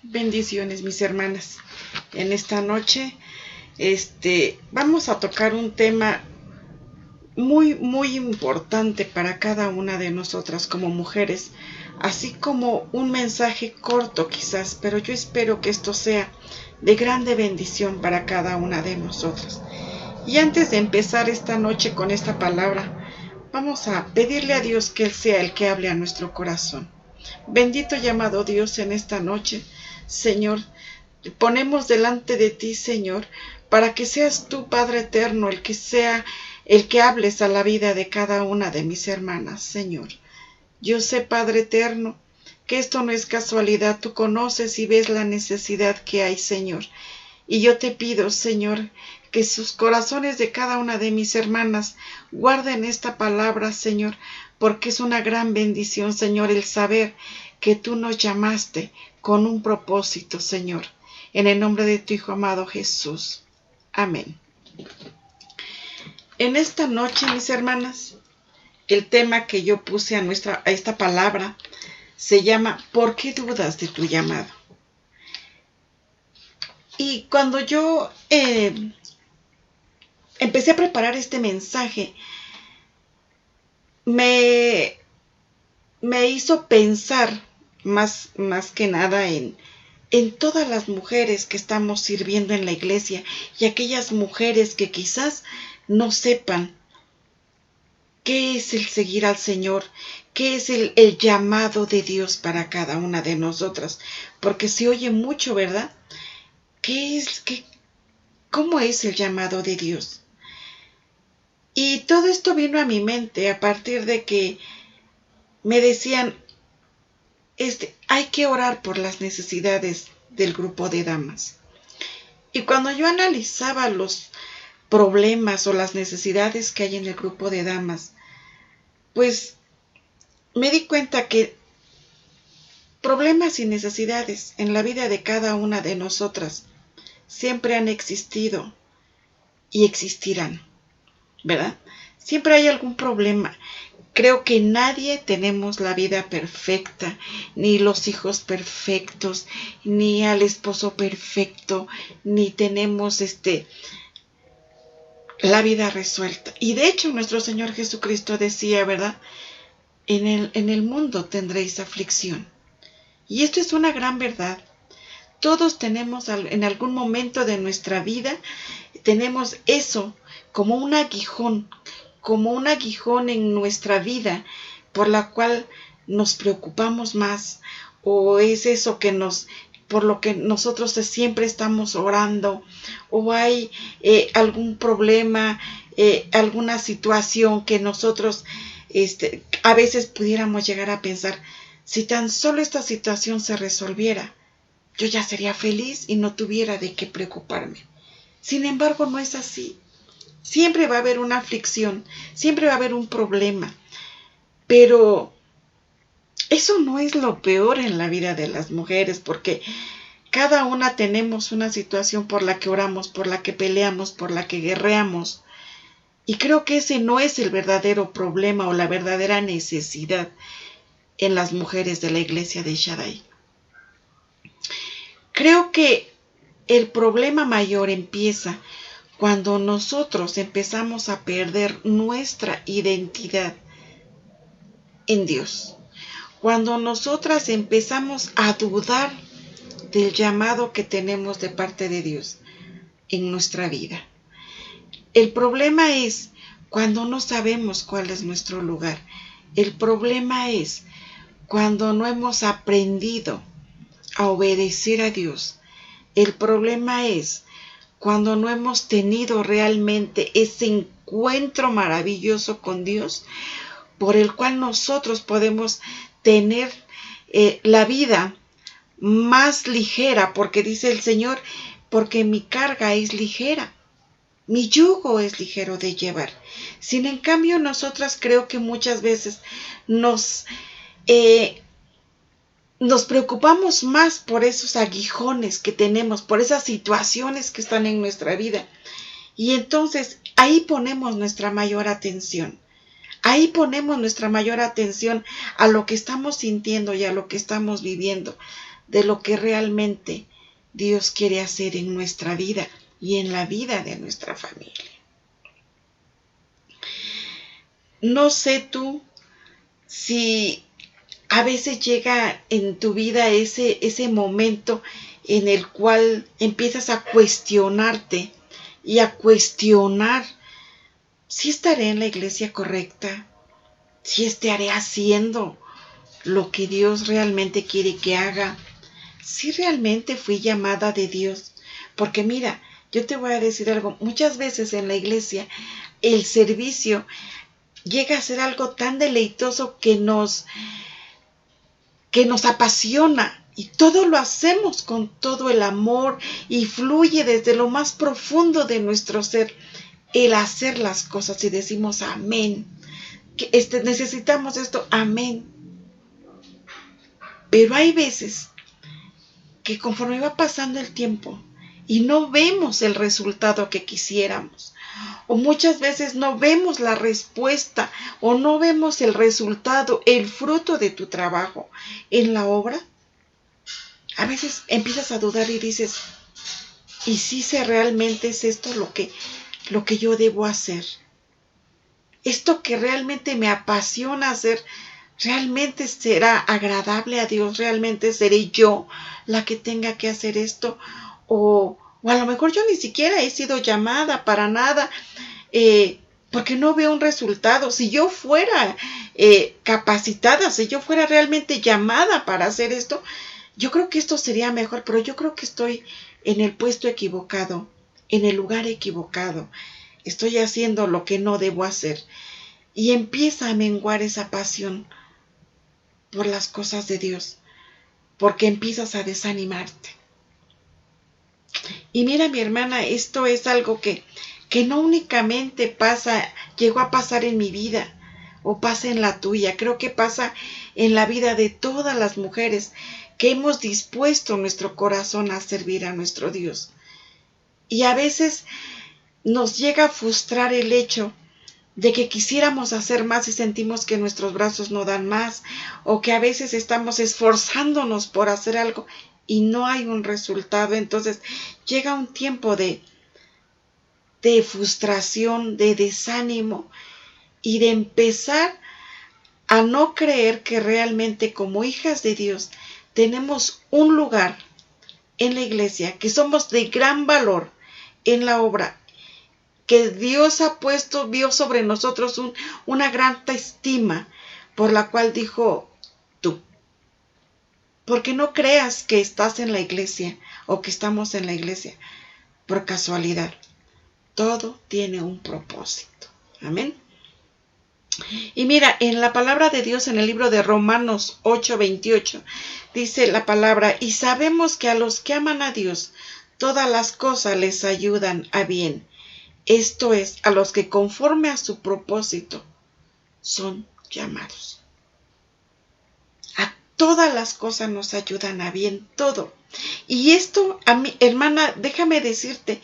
Bendiciones, mis hermanas. En esta noche, vamos a tocar un tema muy importante para cada una de nosotras como mujeres, así como un mensaje corto quizás, pero yo espero que esto sea de grande bendición para cada una de nosotras. Y antes de empezar esta noche con esta palabra, vamos a pedirle a Dios que Él sea el que hable a nuestro corazón. Bendito y amado Dios, en esta noche, Señor, ponemos delante de ti, Señor, para que seas tú, Padre eterno, el que hables a la vida de cada una de mis hermanas, Señor. Yo sé, Padre eterno, que esto no es casualidad. Tú conoces y ves la necesidad que hay, Señor. Y yo te pido, Señor, que sus corazones de cada una de mis hermanas guarden esta palabra, Señor, porque es una gran bendición, Señor, el saber que tú nos llamaste con un propósito, Señor. En el nombre de tu Hijo amado Jesús. Amén. En esta noche, mis hermanas, el tema que yo puse a esta palabra se llama ¿Por qué dudas de tu llamado? Y cuando yo empecé a preparar este mensaje, me hizo pensar más que nada en todas las mujeres que estamos sirviendo en la iglesia y aquellas mujeres que quizás no sepan qué es el seguir al Señor, qué es el llamado de Dios para cada una de nosotras, porque se oye mucho, ¿verdad? ¿Cómo es el llamado de Dios? Y todo esto vino a mi mente a partir de que me decían, hay que orar por las necesidades del grupo de damas. Y cuando yo analizaba los problemas o las necesidades que hay en el grupo de damas, pues me di cuenta que problemas y necesidades en la vida de cada una de nosotras siempre han existido y existirán, ¿verdad? Siempre hay algún problema. Creo que nadie tenemos la vida perfecta, ni los hijos perfectos, ni al esposo perfecto, ni tenemos la vida resuelta. Y de hecho nuestro Señor Jesucristo decía, ¿verdad? En el mundo tendréis aflicción. Y esto es una gran verdad. Todos tenemos en algún momento de nuestra vida, tenemos eso como un aguijón en nuestra vida por la cual nos preocupamos más, o es eso por lo que nosotros siempre estamos orando, o hay algún problema, alguna situación que nosotros a veces pudiéramos llegar a pensar, si tan solo esta situación se resolviera, yo ya sería feliz y no tuviera de qué preocuparme. Sin embargo, no es así. Siempre va a haber una aflicción, siempre va a haber un problema, pero eso no es lo peor en la vida de las mujeres, porque cada una tenemos una situación por la que oramos, por la que peleamos, por la que guerreamos, y creo que ese no es el verdadero problema o la verdadera necesidad en las mujeres de la iglesia de Shaddai. Creo que el problema mayor empieza cuando nosotros empezamos a perder nuestra identidad en Dios, cuando nosotras empezamos a dudar del llamado que tenemos de parte de Dios en nuestra vida. El problema es cuando no sabemos cuál es nuestro lugar. El problema es cuando no hemos aprendido a obedecer a Dios. El problema es cuando no hemos tenido realmente ese encuentro maravilloso con Dios, por el cual nosotros podemos tener la vida más ligera, porque dice el Señor, porque mi carga es ligera, mi yugo es ligero de llevar. Sin en cambio, nosotras creo que muchas veces nos preocupamos más por esos aguijones que tenemos, por esas situaciones que están en nuestra vida. Y entonces ahí ponemos nuestra mayor atención. Ahí ponemos nuestra mayor atención a lo que estamos sintiendo y a lo que estamos viviendo. de lo que realmente Dios quiere hacer en nuestra vida y en la vida de nuestra familia. No sé tú si a veces llega en tu vida ese momento en el cual empiezas a cuestionarte y a cuestionar si estaré en la iglesia correcta, si estaré haciendo lo que Dios realmente quiere que haga, si realmente fui llamada de Dios. Porque mira, yo te voy a decir algo, muchas veces en la iglesia el servicio llega a ser algo tan deleitoso que nos apasiona, y todo lo hacemos con todo el amor y fluye desde lo más profundo de nuestro ser el hacer las cosas y decimos amén, que necesitamos esto, amén. Pero hay veces que conforme va pasando el tiempo y no vemos el resultado que quisiéramos, o muchas veces no vemos la respuesta o no vemos el resultado, el fruto de tu trabajo en la obra, a veces empiezas a dudar y dices, ¿y si realmente es esto lo que yo debo hacer? Esto que realmente me apasiona hacer, ¿realmente será agradable a Dios? ¿Realmente seré yo la que tenga que hacer esto? O a lo mejor yo ni siquiera he sido llamada para nada, porque no veo un resultado. Si yo fuera capacitada, si yo fuera realmente llamada para hacer esto, yo creo que esto sería mejor, pero yo creo que estoy en el puesto equivocado, en el lugar equivocado. Estoy haciendo lo que no debo hacer. Y empieza a menguar esa pasión por las cosas de Dios, porque empiezas a desanimarte. Y mira, mi hermana, esto es algo que no únicamente llegó a pasar en mi vida, o pasa en la tuya, creo que pasa en la vida de todas las mujeres que hemos dispuesto nuestro corazón a servir a nuestro Dios. Y a veces nos llega a frustrar el hecho de que quisiéramos hacer más y sentimos que nuestros brazos no dan más, o que a veces estamos esforzándonos por hacer algo y no hay un resultado. Entonces llega un tiempo de frustración, de desánimo y de empezar a no creer que realmente como hijas de Dios tenemos un lugar en la iglesia, que somos de gran valor en la obra, que Dios vio sobre nosotros una gran estima, por la cual dijo tú. Porque no creas que estás en la iglesia o que estamos en la iglesia por casualidad. Todo tiene un propósito. Amén. Y mira, en la palabra de Dios, en el libro de Romanos 8:28, dice la palabra, y sabemos que a los que aman a Dios, todas las cosas les ayudan a bien. Esto es, a los que conforme a su propósito son llamados. A todas las cosas nos ayudan a bien, todo. Y esto, a mí, hermana, déjame decirte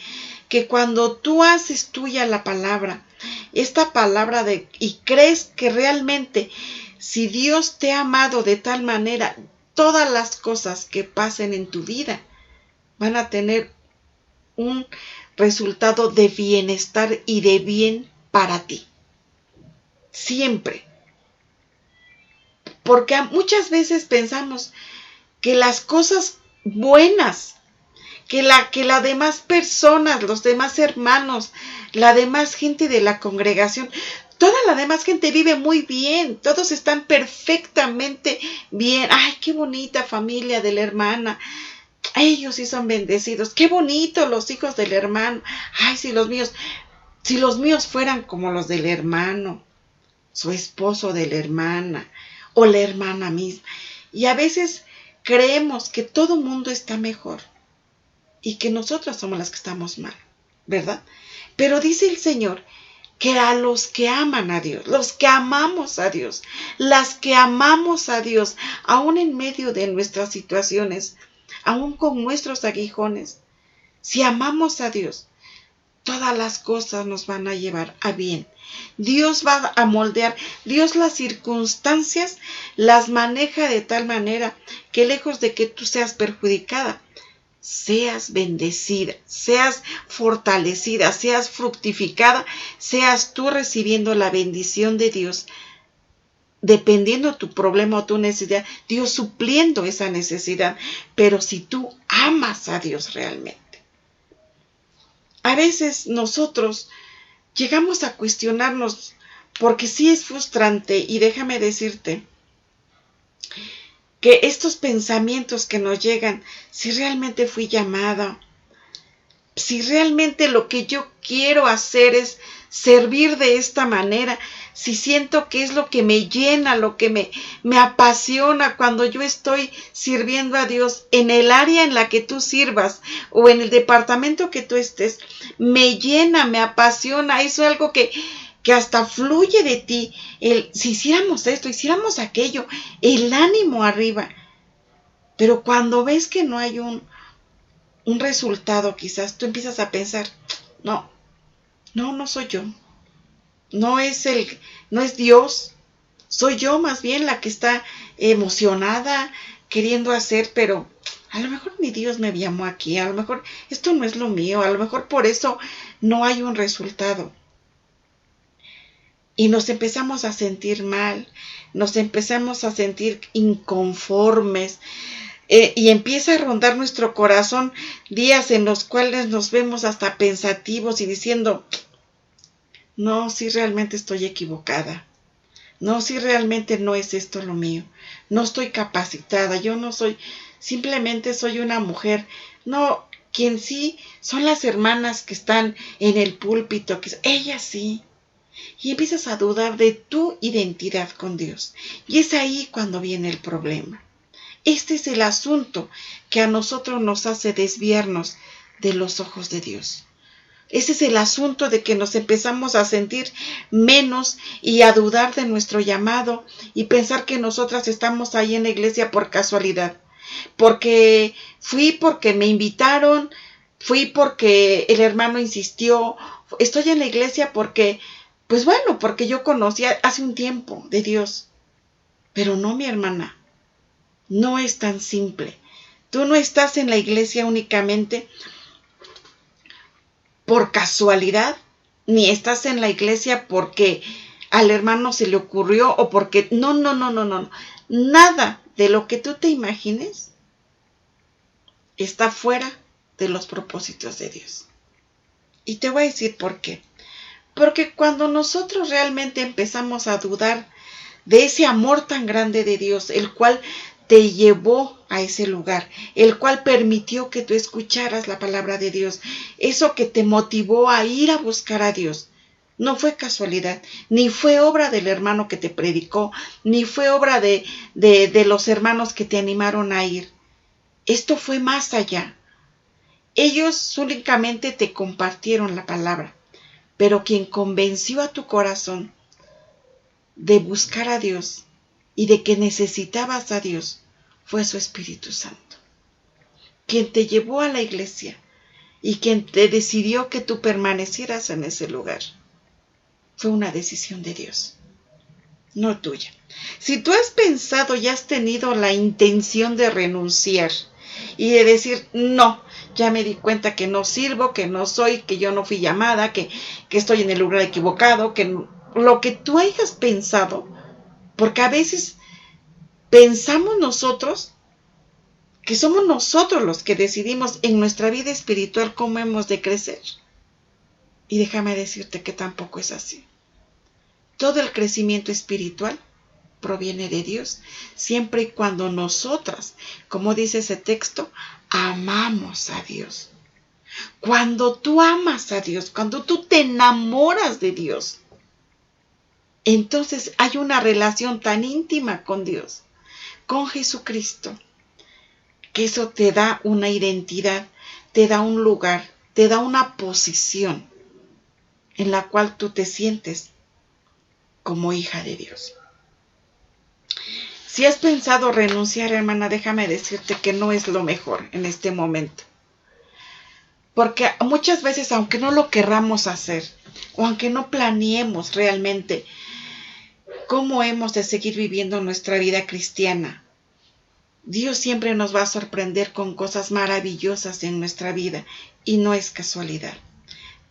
que cuando tú haces tuya la palabra, esta palabra y crees que realmente si Dios te ha amado de tal manera, todas las cosas que pasen en tu vida van a tener un resultado de bienestar y de bien para ti. Siempre. Porque muchas veces pensamos que las cosas buenas, que las demás personas, los demás hermanos, la demás gente de la congregación, toda la demás gente vive muy bien, todos están perfectamente bien. Ay, qué bonita familia de la hermana. Ellos sí son bendecidos. Qué bonito los hijos del hermano. Ay, si los míos fueran como los del hermano, su esposo de la hermana o la hermana misma. Y a veces creemos que todo mundo está mejor y que nosotros somos las que estamos mal, ¿verdad? Pero dice el Señor que a los que aman a Dios, los que amamos a Dios, las que amamos a Dios, aún en medio de nuestras situaciones, aún con nuestros aguijones, si amamos a Dios, todas las cosas nos van a llevar a bien. Dios va a moldear, Dios las circunstancias las maneja de tal manera que lejos de que tú seas perjudicada, seas bendecida, seas fortalecida, seas fructificada, seas tú recibiendo la bendición de Dios, dependiendo tu problema o tu necesidad, Dios supliendo esa necesidad, pero si tú amas a Dios realmente. A veces nosotros llegamos a cuestionarnos, porque sí es frustrante, y déjame decirte que estos pensamientos que nos llegan, si realmente fui llamada, si realmente lo que yo quiero hacer es servir de esta manera, si siento que es lo que me llena, lo que me apasiona cuando yo estoy sirviendo a Dios en el área en la que tú sirvas o en el departamento que tú estés, me llena, me apasiona, eso es algo que hasta fluye de ti, si hiciéramos esto, hiciéramos aquello, el ánimo arriba. Pero cuando ves que no hay un resultado, quizás tú empiezas a pensar, no soy yo, no es Dios, soy yo más bien la que está emocionada, queriendo hacer, pero a lo mejor ni Dios me llamó aquí, a lo mejor esto no es lo mío, a lo mejor por eso no hay un resultado. Y nos empezamos a sentir mal, nos empezamos a sentir inconformes, y empieza a rondar nuestro corazón días en los cuales nos vemos hasta pensativos y diciendo, no, si realmente estoy equivocada, no, si realmente no es esto lo mío, no estoy capacitada, yo no soy, simplemente soy una mujer, no, quien sí son las hermanas que están en el púlpito, que ellas sí. Y empiezas a dudar de tu identidad con Dios. Y es ahí cuando viene el problema. Este es el asunto que a nosotros nos hace desviarnos de los ojos de Dios. Ese es el asunto de que nos empezamos a sentir menos y a dudar de nuestro llamado y pensar que nosotras estamos ahí en la iglesia por casualidad. Porque fui porque me invitaron, fui porque el hermano insistió, estoy en la iglesia porque, pues bueno, porque yo conocía hace un tiempo de Dios. Pero no, mi hermana, no es tan simple. Tú no estás en la iglesia únicamente por casualidad, ni estás en la iglesia porque al hermano se le ocurrió o porque... No. Nada de lo que tú te imagines está fuera de los propósitos de Dios. Y te voy a decir por qué. Porque cuando nosotros realmente empezamos a dudar de ese amor tan grande de Dios, el cual te llevó a ese lugar, el cual permitió que tú escucharas la palabra de Dios, eso que te motivó a ir a buscar a Dios, no fue casualidad, ni fue obra del hermano que te predicó, ni fue obra de los hermanos que te animaron a ir. Esto fue más allá. Ellos únicamente te compartieron la palabra, pero quien convenció a tu corazón de buscar a Dios y de que necesitabas a Dios fue su Espíritu Santo, quien te llevó a la iglesia y quien te decidió que tú permanecieras en ese lugar. Fue una decisión de Dios, no tuya. Si tú has pensado y has tenido la intención de renunciar y de decir, no, ya me di cuenta que no sirvo, que no soy, que yo no fui llamada, que estoy en el lugar equivocado, que lo que tú hayas pensado, porque a veces pensamos nosotros que somos nosotros los que decidimos en nuestra vida espiritual cómo hemos de crecer. Y déjame decirte que tampoco es así. Todo el crecimiento espiritual proviene de Dios, siempre y cuando nosotras, como dice ese texto, amamos a Dios. Cuando tú amas a Dios, cuando tú te enamoras de Dios, entonces hay una relación tan íntima con Dios, con Jesucristo, que eso te da una identidad, te da un lugar, te da una posición en la cual tú te sientes como hija de Dios. Si has pensado renunciar, hermana, déjame decirte que no es lo mejor en este momento. Porque muchas veces, aunque no lo querramos hacer, o aunque no planeemos realmente cómo hemos de seguir viviendo nuestra vida cristiana, Dios siempre nos va a sorprender con cosas maravillosas en nuestra vida, y no es casualidad.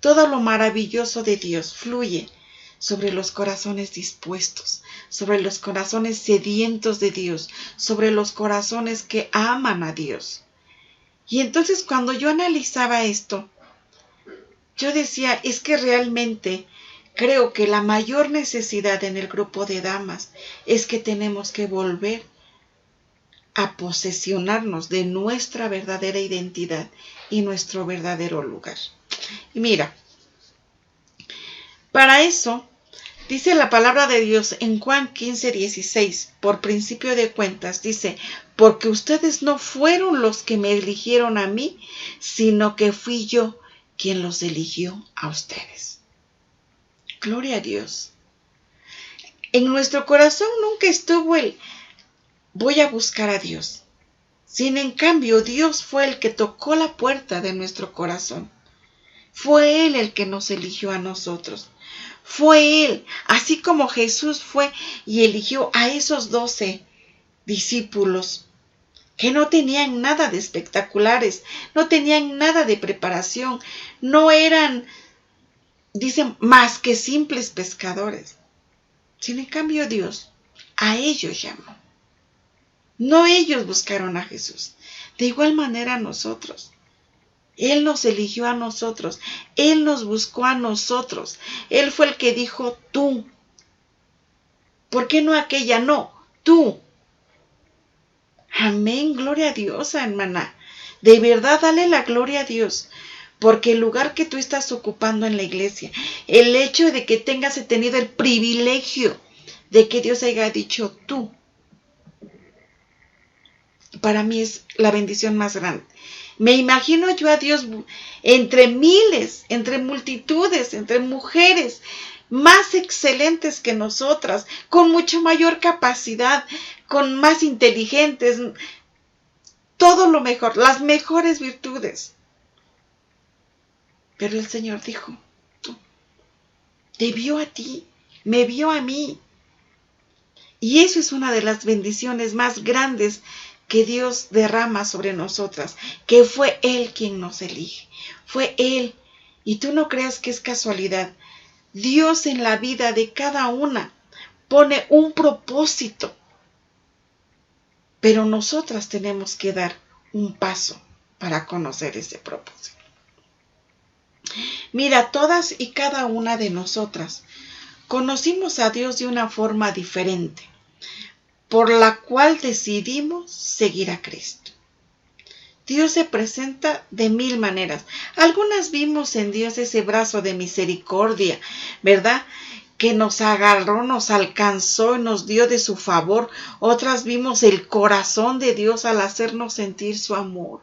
Todo lo maravilloso de Dios fluye sobre los corazones dispuestos, sobre los corazones sedientos de Dios, sobre los corazones que aman a Dios. Y entonces cuando yo analizaba esto, yo decía, es que realmente creo que la mayor necesidad en el grupo de damas es que tenemos que volver a posesionarnos de nuestra verdadera identidad y nuestro verdadero lugar. Y mira, para eso dice la palabra de Dios en Juan 15:16, por principio de cuentas, dice, porque ustedes no fueron los que me eligieron a mí, sino que fui yo quien los eligió a ustedes. Gloria a Dios. En nuestro corazón nunca estuvo el voy a buscar a Dios, sino en cambio Dios fue el que tocó la puerta de nuestro corazón. Fue Él el que nos eligió a nosotros. Fue Él, así como Jesús fue y eligió a esos 12 discípulos que no tenían nada de espectaculares, no tenían nada de preparación, no eran, dicen, más que simples pescadores. Sin en cambio Dios a ellos llamó. No ellos buscaron a Jesús. De igual manera nosotros. Él nos eligió a nosotros. Él nos buscó a nosotros. Él fue el que dijo tú. ¿Por qué no aquella? No, tú. Amén, gloria a Dios, hermana. De verdad, dale la gloria a Dios. Porque el lugar que tú estás ocupando en la iglesia, el hecho de que tengas tenido el privilegio de que Dios haya dicho tú, para mí es la bendición más grande. Me imagino yo a Dios entre miles, entre multitudes, entre mujeres más excelentes que nosotras, con mucha mayor capacidad, con más inteligentes, todo lo mejor, las mejores virtudes. Pero el Señor dijo, tú, te vio a ti, me vio a mí. Y eso es una de las bendiciones más grandes que Dios derrama sobre nosotras, que fue Él quien nos elige, fue Él. Y tú no creas que es casualidad. Dios en la vida de cada una pone un propósito, pero nosotras tenemos que dar un paso para conocer ese propósito. Mira, todas y cada una de nosotras conocimos a Dios de una forma diferente, por la cual decidimos seguir a Cristo. Dios se presenta de 1000 maneras. Algunas vimos en Dios ese brazo de misericordia, ¿verdad? Que nos agarró, nos alcanzó y nos dio de su favor. Otras vimos el corazón de Dios al hacernos sentir su amor.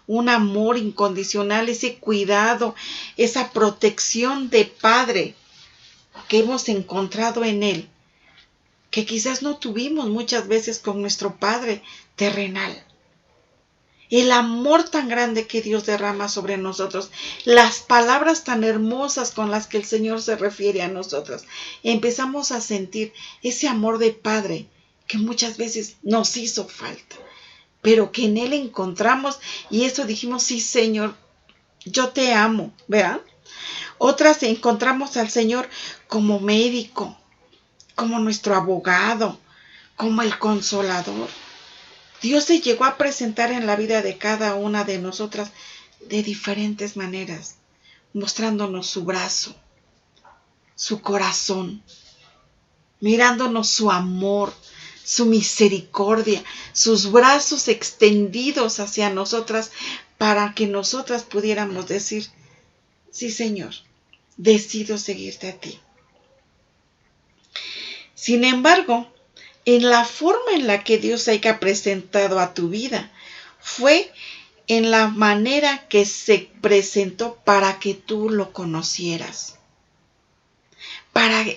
Un amor incondicional, ese cuidado, esa protección de Padre que hemos encontrado en Él, que quizás no tuvimos muchas veces con nuestro Padre terrenal. El amor tan grande que Dios derrama sobre nosotros, las palabras tan hermosas con las que el Señor se refiere a nosotros, empezamos a sentir ese amor de Padre que muchas veces nos hizo falta, pero que en Él encontramos, y eso dijimos, sí Señor, yo te amo, ¿verdad? Otras encontramos al Señor como médico, como nuestro abogado, como el consolador. Dios se llegó a presentar en la vida de cada una de nosotras de diferentes maneras, mostrándonos su brazo, su corazón, mirándonos su amor, su misericordia, sus brazos extendidos hacia nosotras para que nosotras pudiéramos decir, sí Señor, decido seguirte a ti. Sin embargo, en la forma en la que Dios se haya presentado a tu vida, fue en la manera que se presentó para que tú lo conocieras.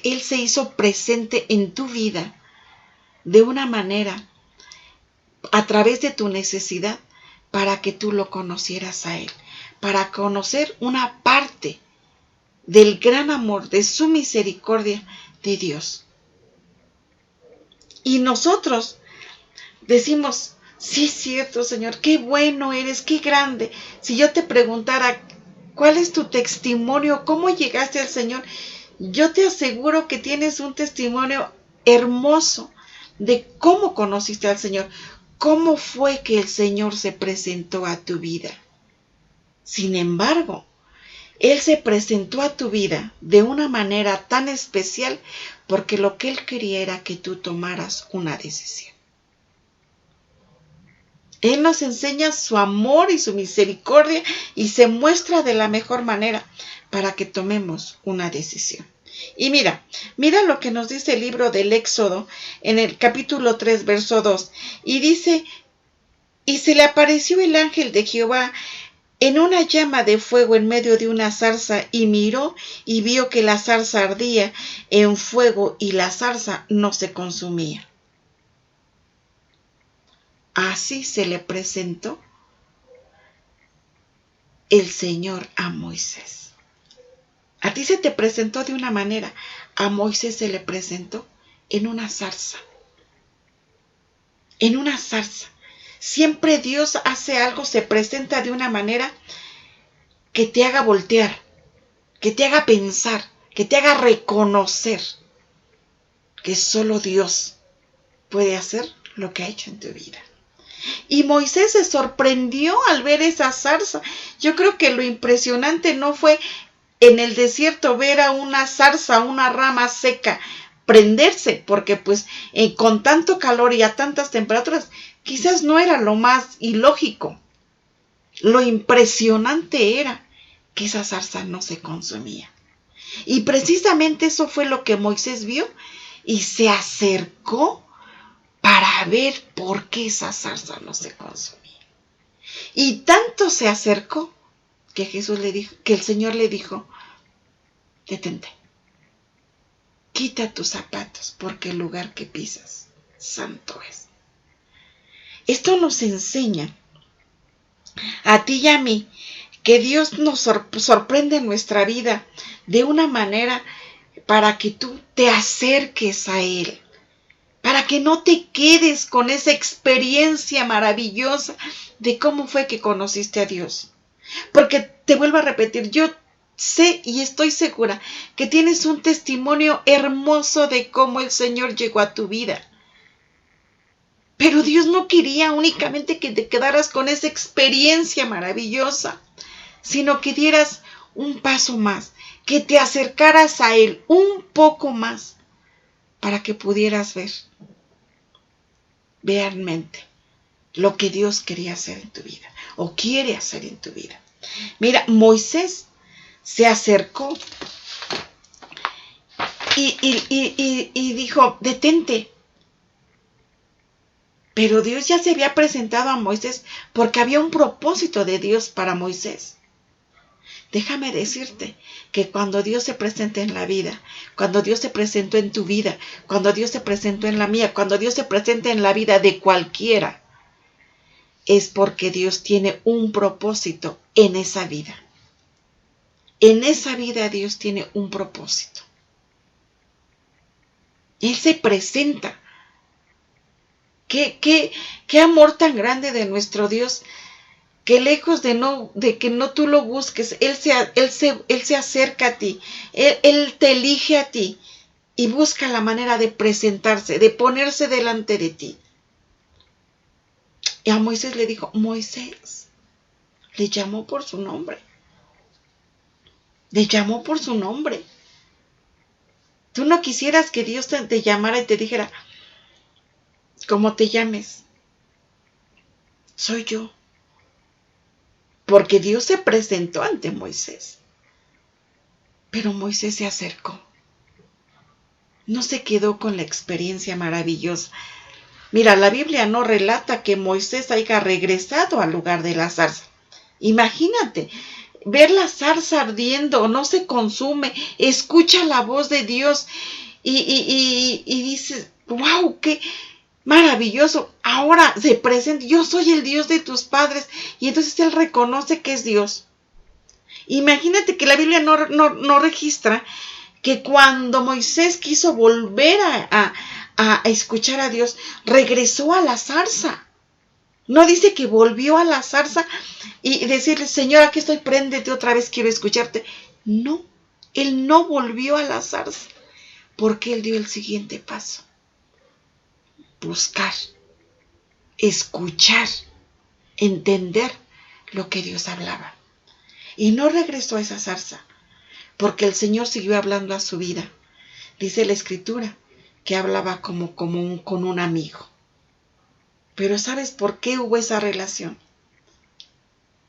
Él se hizo presente en tu vida de una manera, a través de tu necesidad, para que tú lo conocieras a Él, para conocer una parte del gran amor, de su misericordia de Dios. Y nosotros decimos, sí es cierto, Señor, qué bueno eres, qué grande. Si yo te preguntara, ¿cuál es tu testimonio? ¿Cómo llegaste al Señor? Yo te aseguro que tienes un testimonio hermoso de cómo conociste al Señor, cómo fue que el Señor se presentó a tu vida. Sin embargo, Él se presentó a tu vida de una manera tan especial porque lo que Él quería era que tú tomaras una decisión. Él nos enseña su amor y su misericordia y se muestra de la mejor manera para que tomemos una decisión. Y mira lo que nos dice el libro del Éxodo en el capítulo 3, verso 2. Y dice, y se le apareció el ángel de Jehová en una llama de fuego en medio de una zarza, y miró y vio que la zarza ardía en fuego y la zarza no se consumía. Así se le presentó el Señor a Moisés. A ti se te presentó de una manera, a Moisés se le presentó en una zarza. En una zarza. Siempre Dios hace algo, se presenta de una manera que te haga voltear, que te haga pensar, que te haga reconocer que solo Dios puede hacer lo que ha hecho en tu vida. Y Moisés se sorprendió al ver esa zarza. Yo creo que lo impresionante no fue en el desierto ver a una zarza, una rama seca, prenderse, porque pues con tanto calor y a tantas temperaturas, quizás no era lo más ilógico. Lo impresionante era que esa zarza no se consumía. Y precisamente eso fue lo que Moisés vio y se acercó para ver por qué esa zarza no se consumía. Y tanto se acercó que Jesús le dijo, que el Señor le dijo, detente, quita tus zapatos porque el lugar que pisas santo es. Esto nos enseña a ti y a mí que Dios nos sorprende en nuestra vida de una manera para que tú te acerques a Él, para que no te quedes con esa experiencia maravillosa de cómo fue que conociste a Dios. Porque te vuelvo a repetir, yo sé y estoy segura que tienes un testimonio hermoso de cómo el Señor llegó a tu vida. Pero Dios no quería únicamente que te quedaras con esa experiencia maravillosa, sino que dieras un paso más, que te acercaras a Él un poco más para que pudieras ver realmente lo que Dios quería hacer en tu vida o quiere hacer en tu vida. Mira, Moisés se acercó y dijo, detente. Pero Dios ya se había presentado a Moisés porque había un propósito de Dios para Moisés. Déjame decirte que cuando Dios se presenta en la vida, cuando Dios se presentó en tu vida, cuando Dios se presentó en la mía, cuando Dios se presenta en la vida de cualquiera, es porque Dios tiene un propósito en esa vida. En esa vida Dios tiene un propósito. Él se presenta. Qué amor tan grande de nuestro Dios, que lejos de que no tú lo busques, Él se acerca a ti, Él te elige a ti y busca la manera de presentarse, de ponerse delante de ti. Y a Moisés le dijo, Moisés, le llamó por su nombre. Le llamó por su nombre. Tú no quisieras que Dios te llamara y te dijera, como te llames, soy yo. Porque Dios se presentó ante Moisés. Pero Moisés se acercó. No se quedó con la experiencia maravillosa. Mira, la Biblia no relata que Moisés haya regresado al lugar de la zarza. Imagínate, ver la zarza ardiendo, no se consume, escucha la voz de Dios y dices, wow, qué maravilloso. Ahora se presenta, yo soy el Dios de tus padres. Y entonces él reconoce que es Dios. Imagínate que la Biblia no registra que cuando Moisés quiso volver a escuchar a Dios, regresó a la zarza. No dice que volvió a la zarza y decirle, Señor, aquí estoy, préndete otra vez, quiero escucharte. No, él no volvió a la zarza, porque él dio el siguiente paso. Buscar, escuchar, entender lo que Dios hablaba. Y no regresó a esa zarza, porque el Señor siguió hablando a su vida. Dice la Escritura que hablaba con un amigo. Pero ¿sabes por qué hubo esa relación?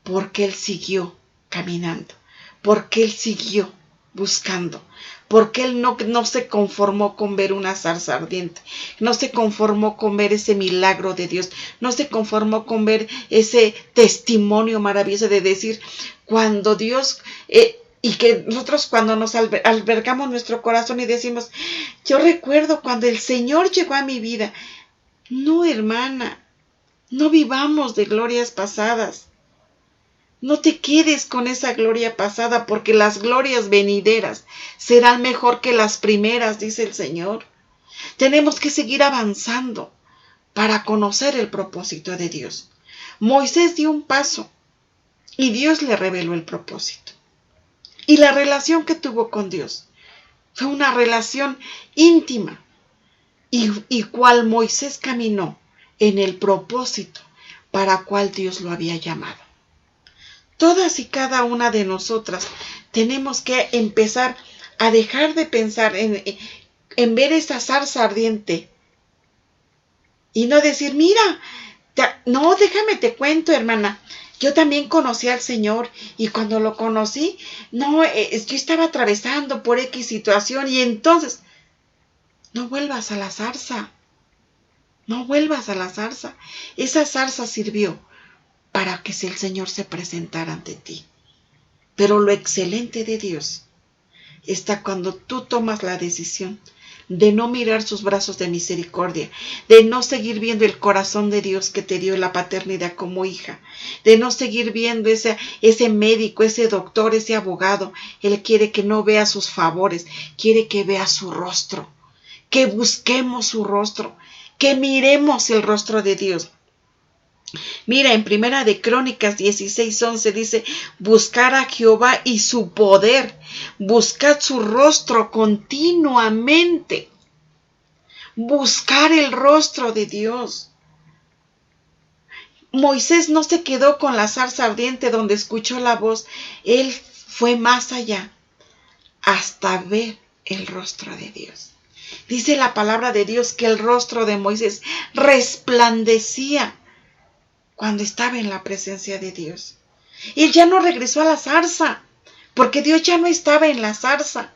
Porque él siguió caminando, porque él siguió buscando, porque él no se conformó con ver una zarza ardiente, no se conformó con ver ese milagro de Dios, no se conformó con ver ese testimonio maravilloso de decir, cuando Dios... y que nosotros cuando nos albergamos nuestro corazón y decimos, yo recuerdo cuando el Señor llegó a mi vida. No, hermana, no vivamos de glorias pasadas. No te quedes con esa gloria pasada, porque las glorias venideras serán mejor que las primeras, dice el Señor. Tenemos que seguir avanzando para conocer el propósito de Dios. Moisés dio un paso y Dios le reveló el propósito. Y la relación que tuvo con Dios fue una relación íntima, y cual Moisés caminó en el propósito para cual Dios lo había llamado. Todas y cada una de nosotras tenemos que empezar a dejar de pensar en ver esa zarza ardiente y no decir, mira, no, déjame te cuento, hermana. Yo también conocí al Señor y cuando lo conocí, yo estaba atravesando por X situación y entonces, no vuelvas a la zarza, no vuelvas a la zarza. Esa zarza sirvió para que el Señor se presentara ante ti. Pero lo excelente de Dios está cuando tú tomas la decisión de no mirar sus brazos de misericordia, de no seguir viendo el corazón de Dios que te dio la paternidad como hija, de no seguir viendo ese médico, ese doctor, ese abogado. Él quiere que no vea sus favores, quiere que vea su rostro, que busquemos su rostro, que miremos el rostro de Dios. Mira, en Primera de Crónicas 16:11 dice, buscar a Jehová y su poder, buscad su rostro continuamente, buscar el rostro de Dios. Moisés no se quedó con la zarza ardiente donde escuchó la voz, él fue más allá hasta ver el rostro de Dios. Dice la palabra de Dios que el rostro de Moisés resplandecía cuando estaba en la presencia de Dios. Él ya no regresó a la zarza, porque Dios ya no estaba en la zarza.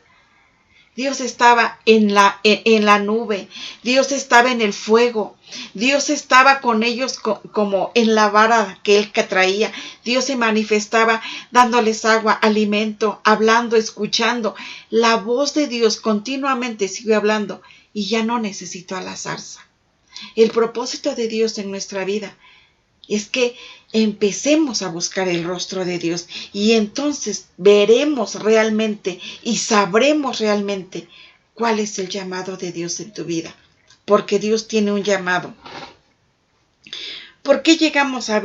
Dios estaba en la nube, Dios estaba en el fuego, Dios estaba con ellos como en la vara que él traía. Dios se manifestaba dándoles agua, alimento, hablando, escuchando. La voz de Dios continuamente siguió hablando y ya no necesitó a la zarza. El propósito de Dios en nuestra vida es que empecemos a buscar el rostro de Dios y entonces veremos realmente y sabremos realmente cuál es el llamado de Dios en tu vida, porque Dios tiene un llamado. ¿Por qué llegamos a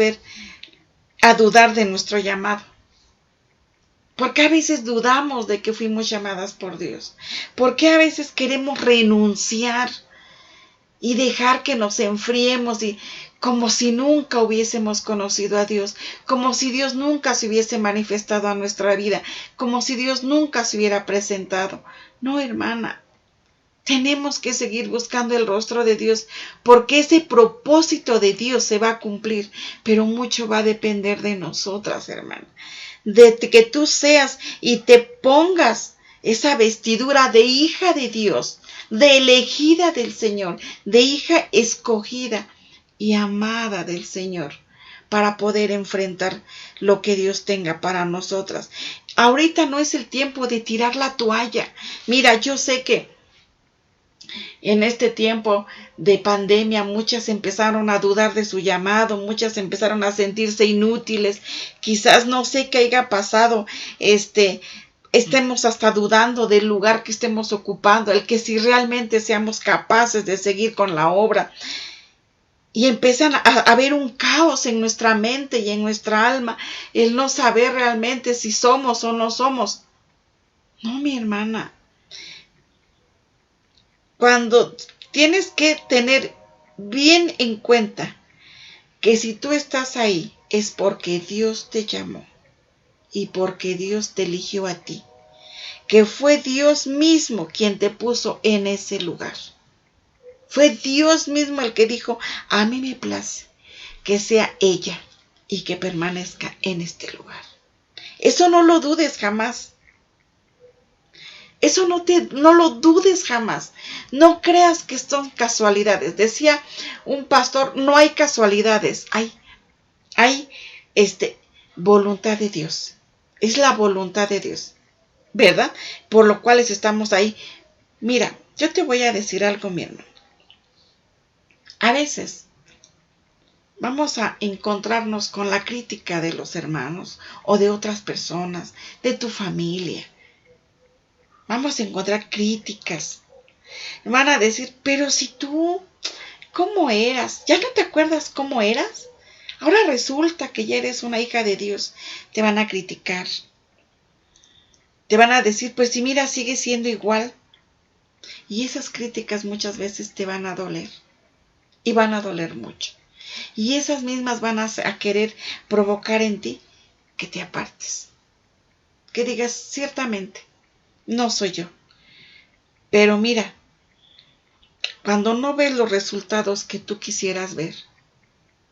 dudar de nuestro llamado? Porque a veces dudamos de que fuimos llamadas por Dios. Porque a veces queremos renunciar y dejar que nos enfriemos y como si nunca hubiésemos conocido a Dios, como si Dios nunca se hubiese manifestado a nuestra vida, como si Dios nunca se hubiera presentado. No, hermana, tenemos que seguir buscando el rostro de Dios, porque ese propósito de Dios se va a cumplir, pero mucho va a depender de nosotras, hermana, de que tú seas y te pongas esa vestidura de hija de Dios, de elegida del Señor, de hija escogida y amada del Señor, para poder enfrentar lo que Dios tenga para nosotras. Ahorita no es el tiempo de tirar la toalla. Mira, yo sé que En este tiempo de pandemia, muchas empezaron a dudar de su llamado, muchas empezaron a sentirse inútiles. Quizás no sé qué haya pasado, estemos hasta dudando del lugar que estemos ocupando, el que si realmente seamos capaces de seguir con la obra. Y empiezan a haber un caos en nuestra mente y en nuestra alma, el no saber realmente si somos o no somos. No, mi hermana. Cuando tienes que tener bien en cuenta que si tú estás ahí es porque Dios te llamó y porque Dios te eligió a ti, que fue Dios mismo quien te puso en ese lugar. Fue Dios mismo el que dijo, a mí me place que sea ella y que permanezca en este lugar. Eso no lo dudes jamás. Eso no lo dudes jamás. No creas que son casualidades. Decía un pastor, no hay casualidades. Hay voluntad de Dios. Es la voluntad de Dios, ¿verdad? Por lo cual estamos ahí. Mira, yo te voy a decir algo, mi hermano. A veces vamos a encontrarnos con la crítica de los hermanos o de otras personas, de tu familia. Vamos a encontrar críticas. Van a decir, pero si tú, ¿cómo eras? ¿Ya no te acuerdas cómo eras? Ahora resulta que ya eres una hija de Dios. Te van a criticar. Te van a decir, pues si mira, sigues siendo igual. Y esas críticas muchas veces te van a doler. Y van a doler mucho. Y esas mismas van a querer provocar en ti que te apartes. Que digas, ciertamente, no soy yo. Pero mira, cuando no ves los resultados que tú quisieras ver,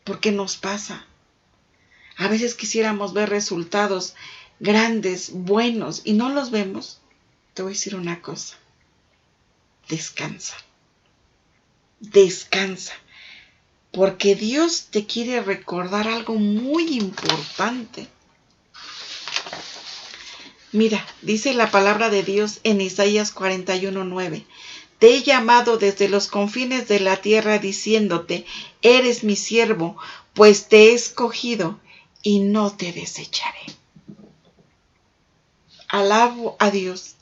porque nos pasa. A veces quisiéramos ver resultados grandes, buenos, y no los vemos. Te voy a decir una cosa. Descansa. Descansa. Porque Dios te quiere recordar algo muy importante. Mira, dice la palabra de Dios en Isaías 41:9. Te he llamado desde los confines de la tierra diciéndote, eres mi siervo, pues te he escogido y no te desecharé. Alabo a Dios.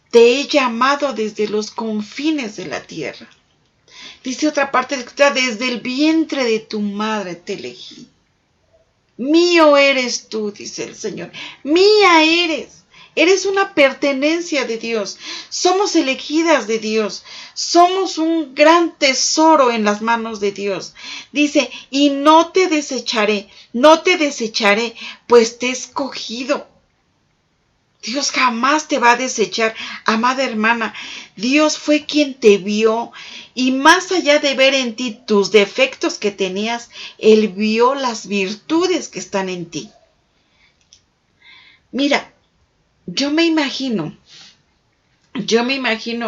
Te he llamado desde los confines de la tierra. Dice otra parte de la escritura, desde el vientre de tu madre te elegí. Mío eres tú, dice el Señor. Mía eres. Eres una pertenencia de Dios. Somos elegidas de Dios. Somos un gran tesoro en las manos de Dios. Dice, y no te desecharé, pues te he escogido. Dios jamás te va a desechar, amada hermana. Dios fue quien te vio y más allá de ver en ti tus defectos que tenías, Él vio las virtudes que están en ti. Mira, yo me imagino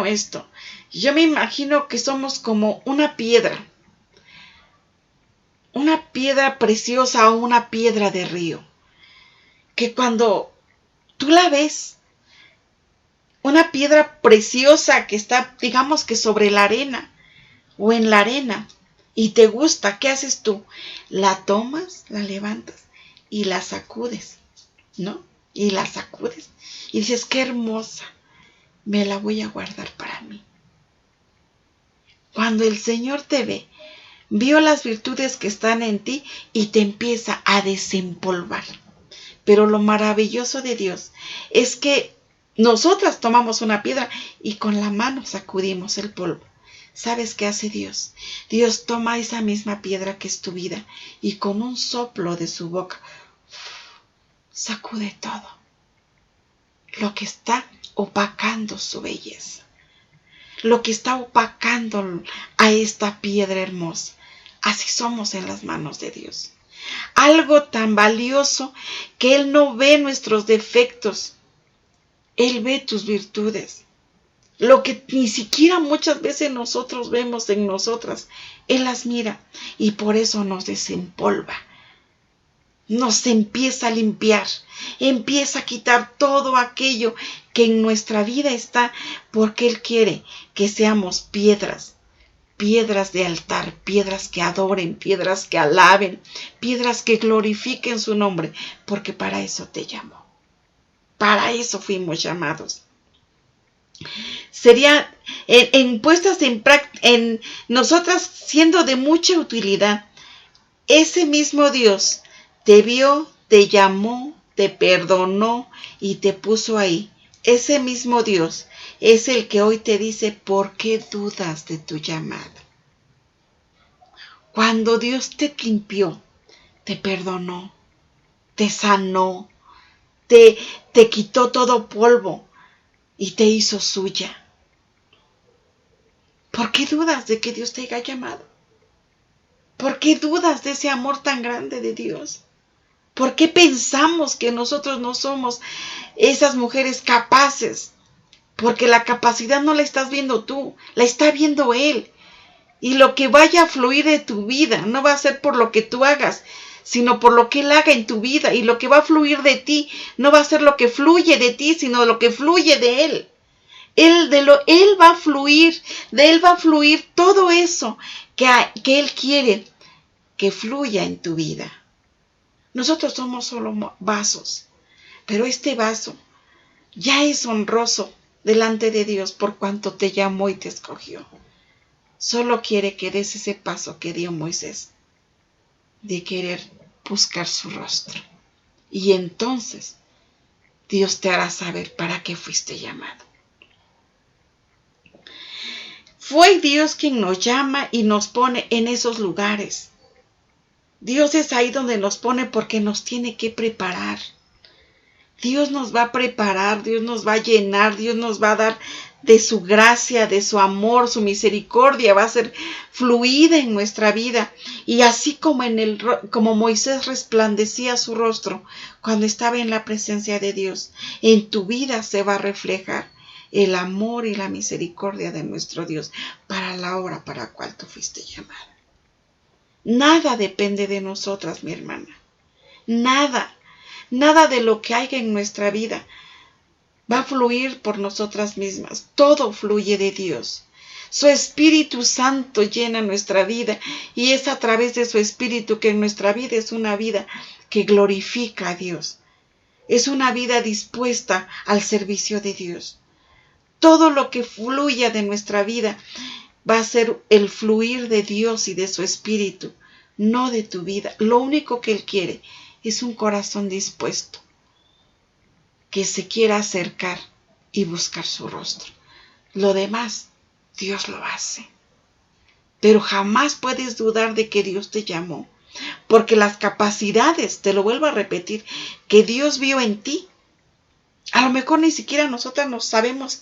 esto. Yo me imagino que somos como una piedra preciosa o una piedra de río, que cuando tú la ves, una piedra preciosa que está, digamos que sobre la arena o en la arena, y te gusta, ¿qué haces tú? La tomas, la levantas y la sacudes, ¿no? Y la sacudes y dices, qué hermosa, me la voy a guardar para mí. Cuando el Señor te ve, vio las virtudes que están en ti y te empieza a desempolvar. Pero lo maravilloso de Dios es que nosotras tomamos una piedra y con la mano sacudimos el polvo. ¿Sabes qué hace Dios? Dios toma esa misma piedra que es tu vida y con un soplo de su boca sacude todo lo que está opacando su belleza, lo que está opacando a esta piedra hermosa. Así somos en las manos de Dios. Algo tan valioso que Él no ve nuestros defectos, Él ve tus virtudes. Lo que ni siquiera muchas veces nosotros vemos en nosotras, Él las mira y por eso nos desempolva nos empieza a limpiar, empieza a quitar todo aquello que en nuestra vida está, porque Él quiere que seamos piedras de altar, piedras que adoren, piedras que alaben, piedras que glorifiquen su nombre, porque para eso te llamó, para eso fuimos llamados. Sería puestas en nosotras siendo de mucha utilidad. Ese mismo Dios te vio, te llamó, te perdonó y te puso ahí. Ese mismo Dios es el que hoy te dice, ¿por qué dudas de tu llamado? Cuando Dios te limpió, te perdonó, te sanó, te quitó todo polvo y te hizo suya. ¿Por qué dudas de que Dios te haya llamado? ¿Por qué dudas de ese amor tan grande de Dios? ¿Por qué pensamos que nosotros no somos esas mujeres capaces? Porque la capacidad no la estás viendo tú, la está viendo Él. Y lo que vaya a fluir de tu vida no va a ser por lo que tú hagas, sino por lo que Él haga en tu vida. Y lo que va a fluir de ti no va a ser lo que fluye de ti, sino lo que fluye de Él. Él va a fluir, de Él va a fluir todo eso que Él quiere que fluya en tu vida. Nosotros somos solo vasos, pero este vaso ya es honroso delante de Dios por cuanto te llamó y te escogió. Solo quiere que des ese paso que dio Moisés, de querer buscar su rostro. Y entonces Dios te hará saber para qué fuiste llamado. Fue Dios quien nos llama y nos pone en esos lugares. Dios es ahí donde nos pone porque nos tiene que preparar. Dios nos va a preparar, Dios nos va a llenar, Dios nos va a dar de su gracia, de su amor, su misericordia, va a ser fluida en nuestra vida. Y así como Moisés resplandecía su rostro cuando estaba en la presencia de Dios, en tu vida se va a reflejar el amor y la misericordia de nuestro Dios para la obra para la cual tú fuiste llamada. Nada depende de nosotras, mi hermana. Nada de lo que haya en nuestra vida va a fluir por nosotras mismas. Todo fluye de Dios. Su Espíritu Santo llena nuestra vida y es a través de su Espíritu que nuestra vida es una vida que glorifica a Dios. Es una vida dispuesta al servicio de Dios. Todo lo que fluya de nuestra vida va a ser el fluir de Dios y de su Espíritu, no de tu vida. Lo único que Él quiere es un corazón dispuesto, que se quiera acercar y buscar su rostro. Lo demás, Dios lo hace. Pero jamás puedes dudar de que Dios te llamó, porque las capacidades, te lo vuelvo a repetir, que Dios vio en ti, a lo mejor ni siquiera nosotras no sabemos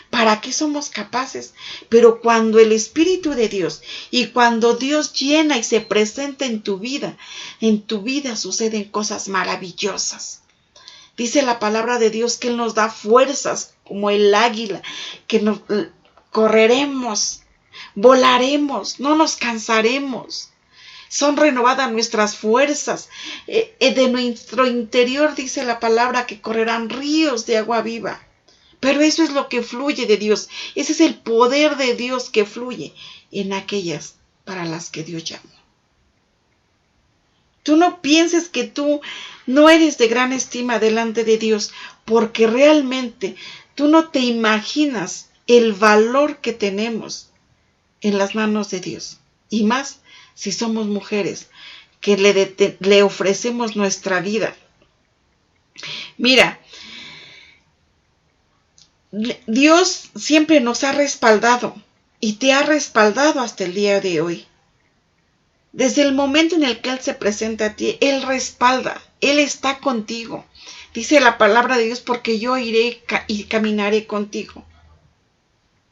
para qué somos capaces, pero cuando el Espíritu de Dios y cuando Dios llena y se presenta en tu vida suceden cosas maravillosas. Dice la palabra de Dios que Él nos da fuerzas como el águila, que nos correremos, volaremos, no nos cansaremos. Son renovadas nuestras fuerzas. De nuestro interior dice la palabra que correrán ríos de agua viva. Pero eso es lo que fluye de Dios. Ese es el poder de Dios que fluye en aquellas para las que Dios llamó. Tú no pienses que tú no eres de gran estima delante de Dios, porque realmente tú no te imaginas el valor que tenemos en las manos de Dios. Y más si somos mujeres que le ofrecemos nuestra vida. Mira, Dios siempre nos ha respaldado y te ha respaldado hasta el día de hoy. Desde el momento en el que Él se presenta a ti, Él respalda, Él está contigo. Dice la palabra de Dios, porque yo iré y caminaré contigo.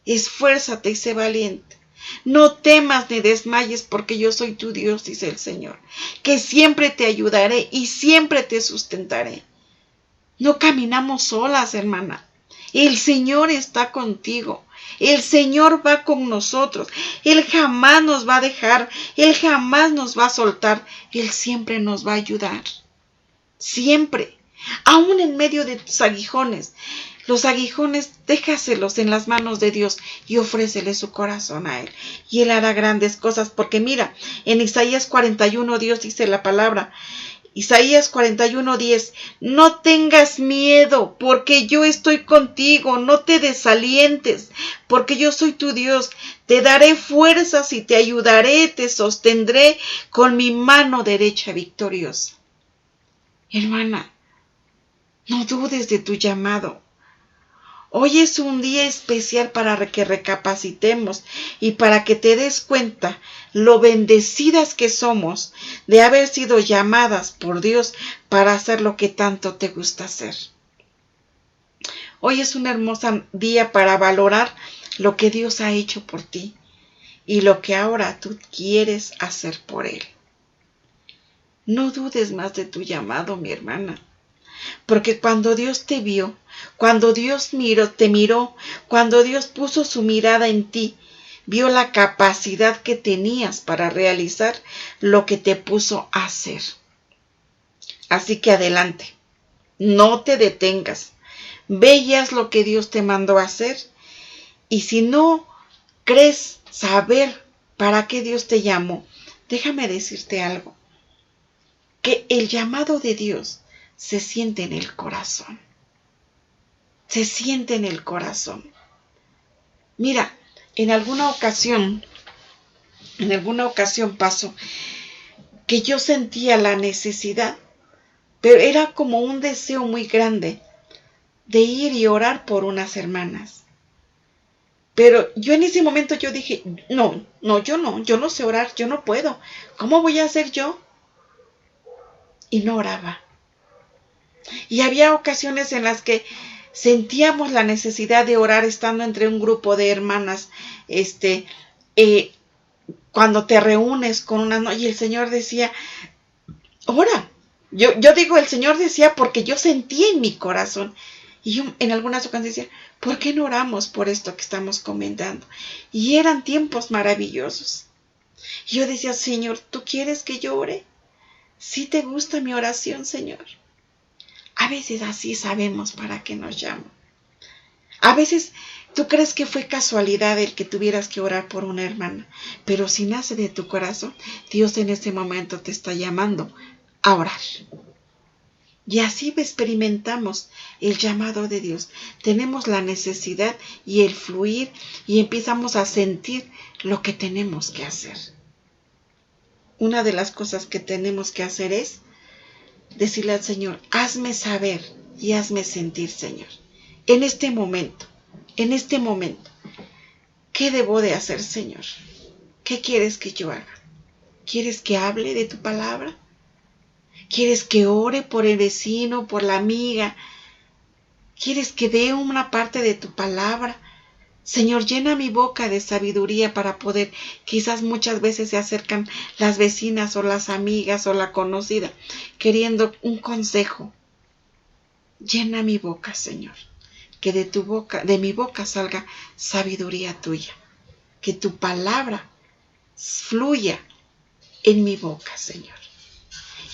Esfuérzate y sé valiente. No temas ni desmayes, porque yo soy tu Dios, dice el Señor, que siempre te ayudaré y siempre te sustentaré. No caminamos solas, hermana. El Señor está contigo. El Señor va con nosotros. Él jamás nos va a dejar. Él jamás nos va a soltar. Él siempre nos va a ayudar. siempre, aún en medio de tus aguijones. Los aguijones, déjaselos en las manos de Dios y ofrécele su corazón a Él. Y Él hará grandes cosas, porque mira, en Isaías 41 Dios dice la palabra, Isaías 41:10, no tengas miedo, porque yo estoy contigo, no te desalientes, porque yo soy tu Dios, te daré fuerzas y te ayudaré, te sostendré con mi mano derecha victoriosa. Hermana, no dudes de tu llamado. Hoy es un día especial para que recapacitemos y para que te des cuenta lo bendecidas que somos de haber sido llamadas por Dios para hacer lo que tanto te gusta hacer. Hoy es un hermoso día para valorar lo que Dios ha hecho por ti y lo que ahora tú quieres hacer por Él. No dudes más de tu llamado, mi hermana. Porque cuando Dios te vio, cuando Dios te miró, cuando Dios puso su mirada en ti, vio la capacidad que tenías para realizar lo que te puso a hacer. Así que adelante, no te detengas, ve y haz lo que Dios te mandó a hacer. Y si no crees saber para qué Dios te llamó, déjame decirte algo, que el llamado de Dios se siente en el corazón. Se siente en el corazón. Mira, en alguna ocasión pasó que yo sentía la necesidad, pero era como un deseo muy grande de ir y orar por unas hermanas. Pero yo en ese momento yo dije, yo no sé orar, yo no puedo. ¿Cómo voy a hacer yo? Y no oraba. Y había ocasiones en las que sentíamos la necesidad de orar estando entre un grupo de hermanas, cuando te reúnes con una, y el Señor decía, ora. Yo digo, el Señor decía porque yo sentí en mi corazón. Y yo en algunas ocasiones decía, ¿por qué no oramos por esto que estamos comentando? Y eran tiempos maravillosos. Y yo decía, Señor, ¿tú quieres que yo ore? ¿Sí te gusta mi oración, Señor? A veces así sabemos para qué nos llama. A veces tú crees que fue casualidad el que tuvieras que orar por una hermana, pero si nace de tu corazón, Dios en ese momento te está llamando a orar. Y así experimentamos el llamado de Dios. Tenemos la necesidad y el fluir y empezamos a sentir lo que tenemos que hacer. Una de las cosas que tenemos que hacer es decirle al Señor, hazme saber y hazme sentir, Señor. En este momento, ¿qué debo de hacer, Señor? ¿Qué quieres que yo haga? ¿Quieres que hable de tu palabra? ¿Quieres que ore por el vecino, por la amiga? ¿Quieres que dé una parte de tu palabra? Señor, llena mi boca de sabiduría para poder, quizás muchas veces se acercan las vecinas o las amigas o la conocida, queriendo un consejo. Llena mi boca, Señor, que de mi boca salga sabiduría tuya, que tu palabra fluya en mi boca, Señor.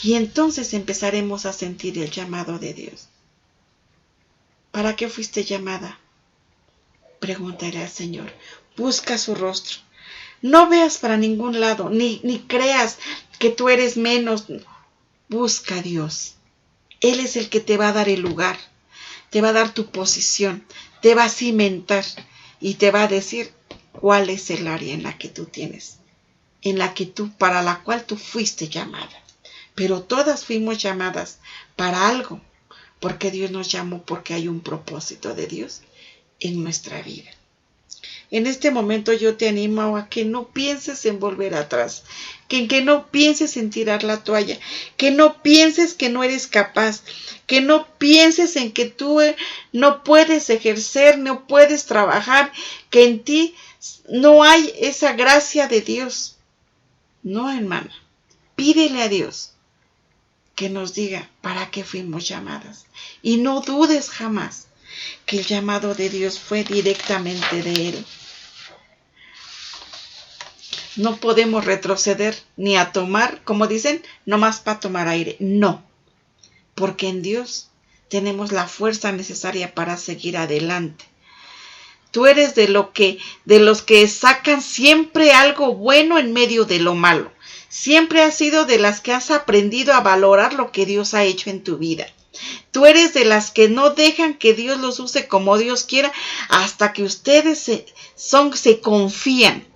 Y entonces empezaremos a sentir el llamado de Dios. ¿Para qué fuiste llamada? Pregúntale al Señor. Busca su rostro. No veas para ningún lado, ni creas que tú eres menos. Busca a Dios. Él es el que te va a dar el lugar, te va a dar tu posición, te va a cimentar y te va a decir cuál es el área en la que tú tienes, para la cual tú fuiste llamada. Pero todas fuimos llamadas para algo, porque Dios nos llamó, porque hay un propósito de Dios en nuestra vida. En este momento yo te animo a que no pienses en volver atrás, que no pienses en tirar la toalla, que no pienses que no eres capaz, que no pienses en que tú no puedes ejercer, no puedes trabajar, que en ti no hay esa gracia de Dios. No, hermana, pídele a Dios que nos diga para qué fuimos llamadas. Y no dudes jamás que el llamado de Dios fue directamente de Él. No podemos retroceder ni a tomar, como dicen, nomás para tomar aire. No. porque en Dios tenemos la fuerza necesaria para seguir adelante. Tú eres de los que sacan siempre algo bueno en medio de lo malo. Siempre has sido de las que has aprendido a valorar lo que Dios ha hecho en tu vida. Tú eres de las que no dejan que Dios los use como Dios quiera hasta que ustedes se confían.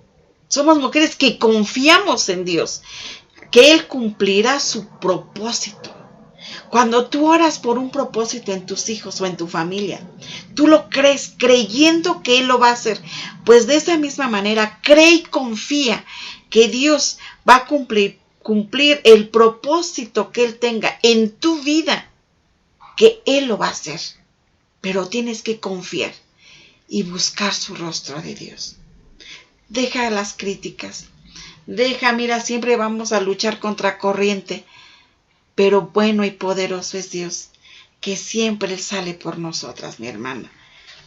Somos mujeres que confiamos en Dios, que Él cumplirá su propósito. Cuando tú oras por un propósito en tus hijos o en tu familia, tú lo crees creyendo que Él lo va a hacer. Pues de esa misma manera, cree y confía que Dios va a cumplir el propósito que Él tenga en tu vida, que Él lo va a hacer. Pero tienes que confiar y buscar su rostro de Dios. Deja las críticas. Mira, siempre vamos a luchar contra corriente. Pero bueno y poderoso es Dios, que siempre Él sale por nosotras, mi hermana.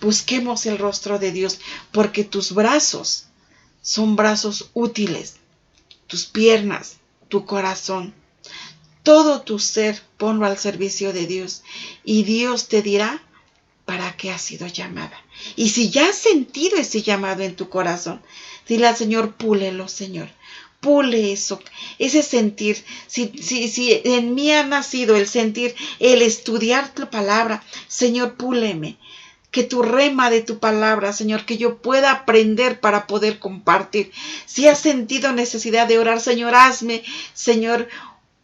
Busquemos el rostro de Dios, porque tus brazos son brazos útiles. Tus piernas, tu corazón, todo tu ser, ponlo al servicio de Dios. Y Dios te dirá para qué has sido llamada. Y si ya has sentido ese llamado en tu corazón, dile al Señor, púlelo, Señor. Pule eso, ese sentir. Si en mí ha nacido el sentir, el estudiar tu palabra, Señor, púleme. Que tu rema de tu palabra, Señor, que yo pueda aprender para poder compartir. Si has sentido necesidad de orar, Señor, hazme, Señor,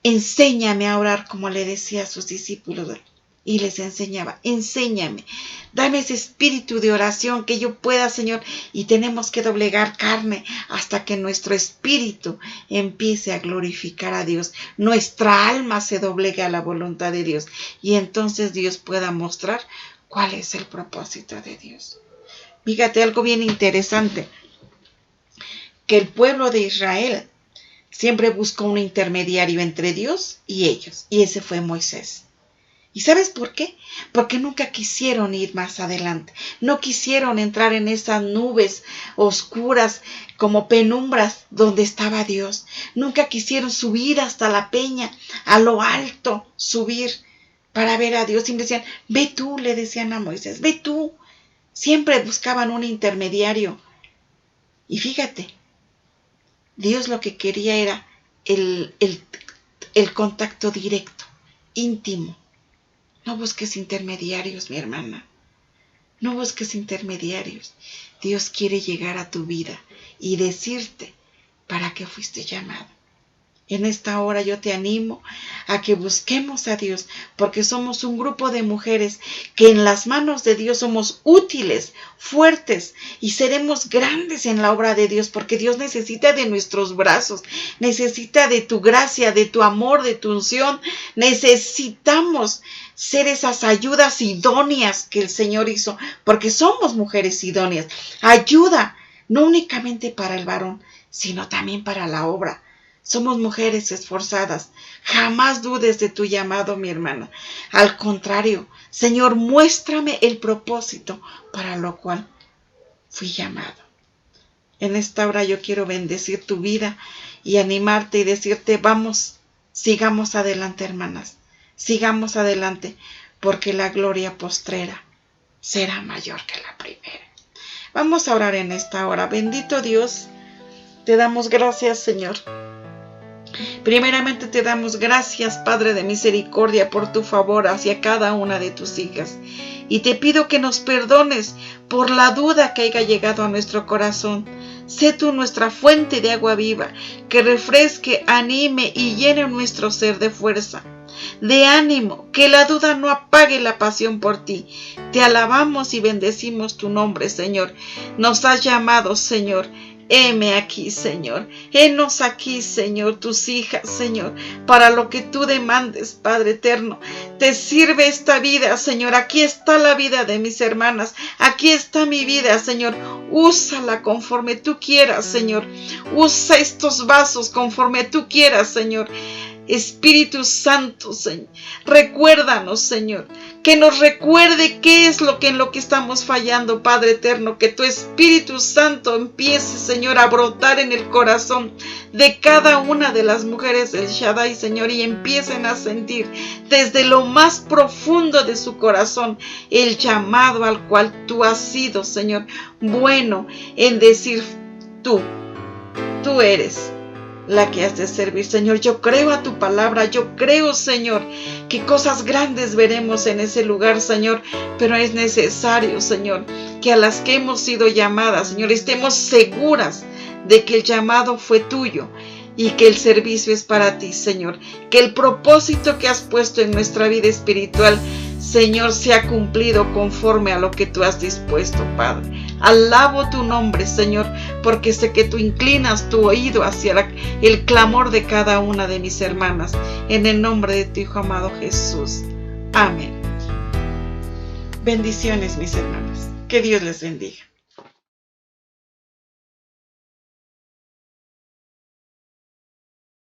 enséñame a orar como le decía a sus discípulos. Y les enseñaba, enséñame, dame ese espíritu de oración que yo pueda, Señor, y tenemos que doblegar carne hasta que nuestro espíritu empiece a glorificar a Dios, nuestra alma se doblegue a la voluntad de Dios, y entonces Dios pueda mostrar cuál es el propósito de Dios. Fíjate algo bien interesante, que el pueblo de Israel siempre buscó un intermediario entre Dios y ellos, y ese fue Moisés. ¿Y sabes por qué? Porque nunca quisieron ir más adelante. No quisieron entrar en esas nubes oscuras como penumbras donde estaba Dios. Nunca quisieron subir hasta la peña, a lo alto, subir para ver a Dios. Siempre decían, ve tú, le decían a Moisés, ve tú. Siempre buscaban un intermediario. Y fíjate, Dios lo que quería era el contacto directo, íntimo. No busques intermediarios, mi hermana. No busques intermediarios. Dios quiere llegar a tu vida y decirte para qué fuiste llamado. En esta hora yo te animo a que busquemos a Dios, porque somos un grupo de mujeres que en las manos de Dios somos útiles, fuertes y seremos grandes en la obra de Dios, porque Dios necesita de nuestros brazos, necesita de tu gracia, de tu amor, de tu unción. Necesitamos ser esas ayudas idóneas que el Señor hizo, porque somos mujeres idóneas. Ayuda, no únicamente para el varón, sino también para la obra. Somos mujeres esforzadas. Jamás dudes de tu llamado, mi hermana. Al contrario, Señor, muéstrame el propósito para lo cual fui llamado. En esta hora yo quiero bendecir tu vida y animarte y decirte, vamos, sigamos adelante, hermanas. Sigamos adelante, porque la gloria postrera será mayor que la primera. Vamos a orar en esta hora. Bendito Dios, te damos gracias, Señor. Primeramente te damos gracias, Padre de misericordia, por tu favor hacia cada una de tus hijas. Y te pido que nos perdones por la duda que haya llegado a nuestro corazón. Sé tú nuestra fuente de agua viva, que refresque, anime y llene nuestro ser de fuerza, de ánimo, que la duda no apague la pasión por ti. Te alabamos y bendecimos tu nombre, Señor. Nos has llamado, Señor. Heme aquí, Señor. Henos aquí, Señor, tus hijas, Señor, para lo que tú demandes, Padre eterno. Te sirve esta vida, Señor. Aquí está la vida de mis hermanas. Aquí está mi vida, Señor. Úsala conforme tú quieras, Señor. Usa estos vasos conforme tú quieras, Señor. Espíritu Santo, Señor, recuérdanos, Señor, que nos recuerde qué es en lo que estamos fallando, Padre eterno, que tu Espíritu Santo empiece, Señor, a brotar en el corazón de cada una de las mujeres del Shaddai, Señor, y empiecen a sentir desde lo más profundo de su corazón el llamado al cual tú has sido, Señor, bueno en decir: tú eres la que has de servir, Señor. Yo creo a tu palabra, yo creo, Señor, que cosas grandes veremos en ese lugar, Señor, pero es necesario, Señor, que a las que hemos sido llamadas, Señor, estemos seguras de que el llamado fue tuyo y que el servicio es para ti, Señor, que el propósito que has puesto en nuestra vida espiritual, Señor, se ha cumplido conforme a lo que tú has dispuesto, Padre. Alabo tu nombre, Señor, porque sé que tú inclinas tu oído hacia el clamor de cada una de mis hermanas. En el nombre de tu Hijo amado Jesús. Amén. Bendiciones, mis hermanas. Que Dios les bendiga.